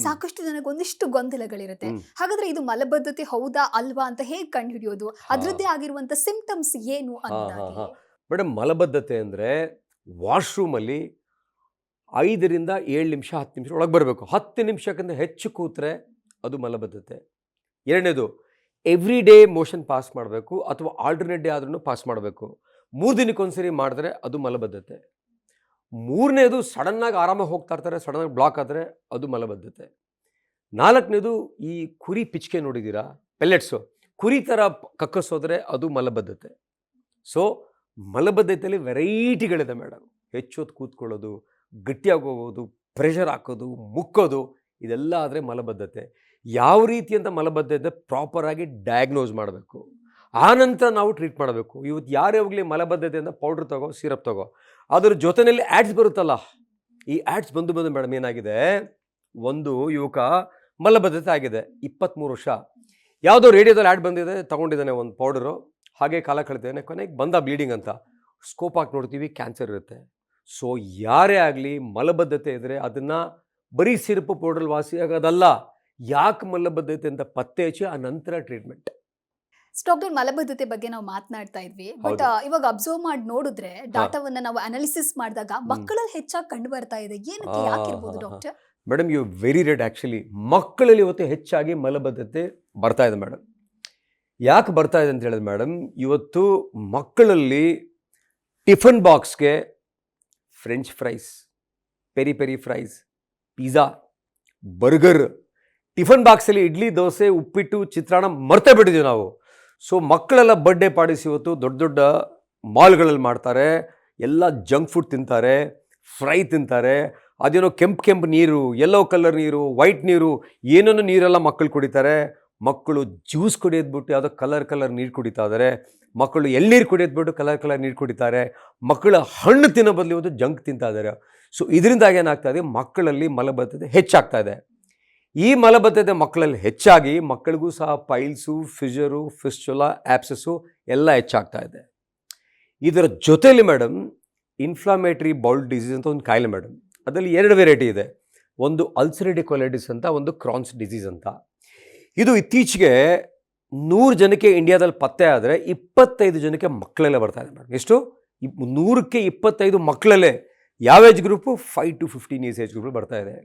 ಸಾಕಷ್ಟು ಜನಕ್ಕೆ ಒಂದಿಷ್ಟು ಗೊಂದಲಗಳಿರುತ್ತೆ. ಹಾಗಾದ್ರೆ ಇದು ಮಲಬದ್ಧತೆ ಹೌದಾ ಅಲ್ವಾ ಅಂತ ಹೇಗೆ ಕಂಡುಹಿಡಿಯೋದು? ಅದರದ್ದೇ ಆಗಿರುವಂತ ಸಿಂಪ್ಟಮ್ಸ್ ಏನು ಅನ್ನೋದಾಗಿ? ಮೇಡಮ್, ಮಲಬದ್ಧತೆ ಅಂದರೆ ವಾಶ್ರೂಮಲ್ಲಿ 5ರಿಂದ 7 ನಿಮಿಷ 10 ನಿಮಿಷ ಒಳಗೆ ಬರಬೇಕು. 10 ನಿಮಿಷಕ್ಕಿಂತ ಹೆಚ್ಚು ಕೂತ್ರೆ ಅದು ಮಲಬದ್ಧತೆ. ಎರಡನೇದು, ಎವ್ರಿ ಡೇ ಮೋಷನ್ ಪಾಸ್ ಮಾಡಬೇಕು ಅಥವಾ ಆಲ್ಟರ್ನೇಟ್ ಡೇ ಆದ್ರೂ ಪಾಸ್ ಮಾಡಬೇಕು. 3 ದಿನಕ್ಕೊಂದ್ಸರಿ ಮಾಡಿದ್ರೆ ಅದು ಮಲಬದ್ಧತೆ. ಮೂರನೇದು, ಸಡನ್ನಾಗಿ ಆರಾಮಾಗಿ ಹೋಗ್ತಾ ಇರ್ತಾರೆ, ಸಡನ್ನಾಗಿ ಬ್ಲಾಕ್ ಆದರೆ ಅದು ಮಲಬದ್ಧತೆ. 4ನೇದು, ಈ ಕುರಿ ಪಿಚ್ಕೆ ನೋಡಿದ್ದೀರಾ, ಪೆಲ್ಲೆಟ್ಸು, ಕುರಿ ಥರ ಕಕ್ಕಸೋದ್ರೆ ಅದು ಮಲಬದ್ಧತೆ. So ಮಲಬದ್ಧತೆಯಲ್ಲಿ ವೆರೈಟಿಗಳಿದೆ madam. ಹೆಚ್ಚೊತ್ತು ಕೂತ್ಕೊಳ್ಳೋದು, ಗಟ್ಟಿಯಾಗಿ ಹೋಗೋದು, ಪ್ರೆಷರ್ ಹಾಕೋದು, ಮುಕ್ಕೋದು, ಇದೆಲ್ಲ ಆದರೆ ಮಲಬದ್ಧತೆ. ಯಾವ ರೀತಿ ಅಂತ ಮಲಬದ್ಧತೆ ಪ್ರಾಪರಾಗಿ ಡಯಾಗ್ನೋಸ್ ಮಾಡಬೇಕು, ಆನಂತರ ನಾವು ಟ್ರೀಟ್ ಮಾಡಬೇಕು. ಇವತ್ತು ಯಾರೇ ಹೋಗಲಿ ಮಲಬದ್ಧತೆಯಿಂದ ಪೌಡ್ರ್ ತಗೋ, ಸಿರಪ್ ತಗೋ, ಅದ್ರ ಜೊತೆಯಲ್ಲಿ ಆ್ಯಡ್ಸ್ ಬರುತ್ತಲ್ಲ, ಈ ಆ್ಯಡ್ಸ್ ಬಂದು ಮೇಡಮ್ ಏನಾಗಿದೆ, ಒಂದು ಯುವಕ ಮಲಬದ್ಧತೆ ಆಗಿದೆ, 23 ವರ್ಷ, ಯಾವುದೋ ರೇಡಿಯೋದಲ್ಲಿ ಆ್ಯಡ್ ಬಂದಿದೆ, ತೊಗೊಂಡಿದ್ದಾನೆ ಒಂದು ಪೌಡರು, ಹಾಗೆ ಕಾಲ ಕಳಿತಾನೆ, ಕೊನೆಗೆ ಬಂದ ಬ್ಲೀಡಿಂಗ್ ಅಂತ ಸ್ಕೋಪ್ ಹಾಕಿ ನೋಡ್ತೀವಿ, ಕ್ಯಾನ್ಸರ್ ಇರುತ್ತೆ. ಸೊ ಯಾರೇ ಆಗಲಿ ಮಲಬದ್ಧತೆ ಇದ್ದರೆ ಅದನ್ನು ಬರೀ ಸಿರಪು ಪೌಡ್ರಲ್ಲಿ ವಾಸಿ ಆಗೋದಲ್ಲ, ಯಾಕೆ ಮಲಬದ್ಧತೆ ಅಂತ ಪತ್ತೆ ಹಚ್ಚಿ ಆ ನಂತರ ಟ್ರೀಟ್ಮೆಂಟ್. ಡಾಕ್ಟರ್, ಮಲಬದ್ಧತೆ ಬಗ್ಗೆ ನಾವು ಮಾತನಾಡ್ತಾ ಇದ್ವಿ, ಬಟ್ ಇವಾಗ ಅಬ್ಸರ್ವ್ ಮಾಡಿ ನೋಡಿದ್ರೆ ಡಾಟಾವನ್ನ ನಾವು ಅನಾಲಿಸಿಸ್ ಮಾಡಿದಾಗ ಮಕ್ಕಳಲ್ಲಿ ಹೆಚ್ಚಾಗಿ ಕಂಡು ಬರ್ತಾ ಇದೆ. ಏನಕ್ಕೆ, ಯಾಕಿರ್ಬೋದು doctor? Madam, you very rate actually. ಮಕ್ಕಳಲ್ಲಿ ಇವತ್ತು ಹೆಚ್ಚಾಗಿ ಮಲಬದ್ಧತೆ ಬರ್ತಾ ಇದೆ ಮೇಡಮ್. ಯಾಕೆ ಬರ್ತಾ ಇದೆ ಅಂತ ಹೇಳಿದ್ರೆ ಮೇಡಮ್, ಇವತ್ತು ಮಕ್ಕಳಲ್ಲಿ ಟಿಫನ್ ಬಾಕ್ಸ್ಗೆ french fries, peri peri fries, pizza, burger, tiffin ಬಾಕ್ಸಲ್ಲಿ ಇಡ್ಲಿ, ದೋಸೆ, ಉಪ್ಪಿಟ್ಟು, ಚಿತ್ರಾನ್ನ ಮರ್ತೇ ಬಿಟ್ಟಿದ್ದೀವಿ ನಾವು. ಸೊ ಮಕ್ಕಳೆಲ್ಲ ಬರ್ಡೇ ಪಾರ್ಟೀಸ್ ಇವತ್ತು ದೊಡ್ಡ ದೊಡ್ಡ ಮಾಲ್ಗಳಲ್ಲಿ ಮಾಡ್ತಾರೆ, ಎಲ್ಲ ಜಂಕ್ ಫುಡ್ ತಿಂತಾರೆ, ಫ್ರೈ ತಿಂತಾರೆ, ಅದೇನೋ ಕೆಂಪು ನೀರು, ಯೆಲ್ಲೋ ಕಲರ್ ನೀರು, ವೈಟ್ ನೀರು, ಏನೇನೋ ನೀರೆಲ್ಲ ಮಕ್ಕಳು ಕುಡಿತಾರೆ. ಮಕ್ಕಳು ಜ್ಯೂಸ್ ಕುಡಿಯೋದ್ಬಿಟ್ಟು ಯಾವುದೋ ಕಲರ್ ನೀರು ಕುಡಿತಾ ಇದ್ದಾರೆ. ಮಕ್ಕಳು ಎಳ್ನೀರು ಕುಡಿಯೋದ್ಬಿಟ್ಟು ಕಲರ್ ನೀರು ಕುಡಿತಾರೆ. ಮಕ್ಕಳು ಹಣ್ಣು ತಿನ್ನೋ ಬದಲು ಇವತ್ತು ಜಂಕ್ ತಿಂತಾ ಇದ್ದಾರೆ. ಸೊ ಇದರಿಂದಾಗಿ ಏನಾಗ್ತಾ ಇದೆ, ಮಕ್ಕಳಲ್ಲಿ ಮಲಬದ್ಧತೆ ಹೆಚ್ಚಾಗ್ತಾ ಇದೆ. ಈ ಮಲಬದ್ಧತೆ ಮಕ್ಕಳಲ್ಲಿ ಹೆಚ್ಚಾಗಿ ಮಕ್ಕಳಿಗೂ ಸಹ ಪೈಲ್ಸು, ಫಿಷರು, ಫಿಸ್ಚುಲಾ, ಆ್ಯಪ್ಸಸ್ಸು ಎಲ್ಲ ಹೆಚ್ಚಾಗ್ತಾ ಇದೆ. ಇದರ ಜೊತೆಯಲ್ಲಿ ಮೇಡಮ್, ಇನ್ಫ್ಲಾಮೇಟ್ರಿ ಬೌಲ್ ಡಿಸೀಸ್ ಅಂತ ಒಂದು ಕಾಯಿಲೆ ಮೇಡಮ್. ಅದರಲ್ಲಿ 2 ವೆರೈಟಿ ಇದೆ. ಒಂದು ಅಲ್ಸರೇಟಿವ್ ಕೊಲೈಟಿಸ್ ಅಂತ, ಒಂದು ಕ್ರಾನ್ಸ್ ಡಿಸೀಸ್ ಅಂತ. ಇದು ಇತ್ತೀಚೆಗೆ 100 ಜನಕ್ಕೆ ಇಂಡಿಯಾದಲ್ಲಿ ಪತ್ತೆ ಆದರೆ 25 ಜನಕ್ಕೆ ಮಕ್ಕಳಲ್ಲೇ ಬರ್ತಾ ಇದೆ ಮೇಡಮ್. ಎಷ್ಟು? 100ಕ್ಕೆ 25 ಮಕ್ಕಳಲ್ಲೇ. ಯಾವ age group? 5 to 15 years age ಗ್ರೂಪಲ್ಲಿ ಬರ್ತಾ ಇದೆ.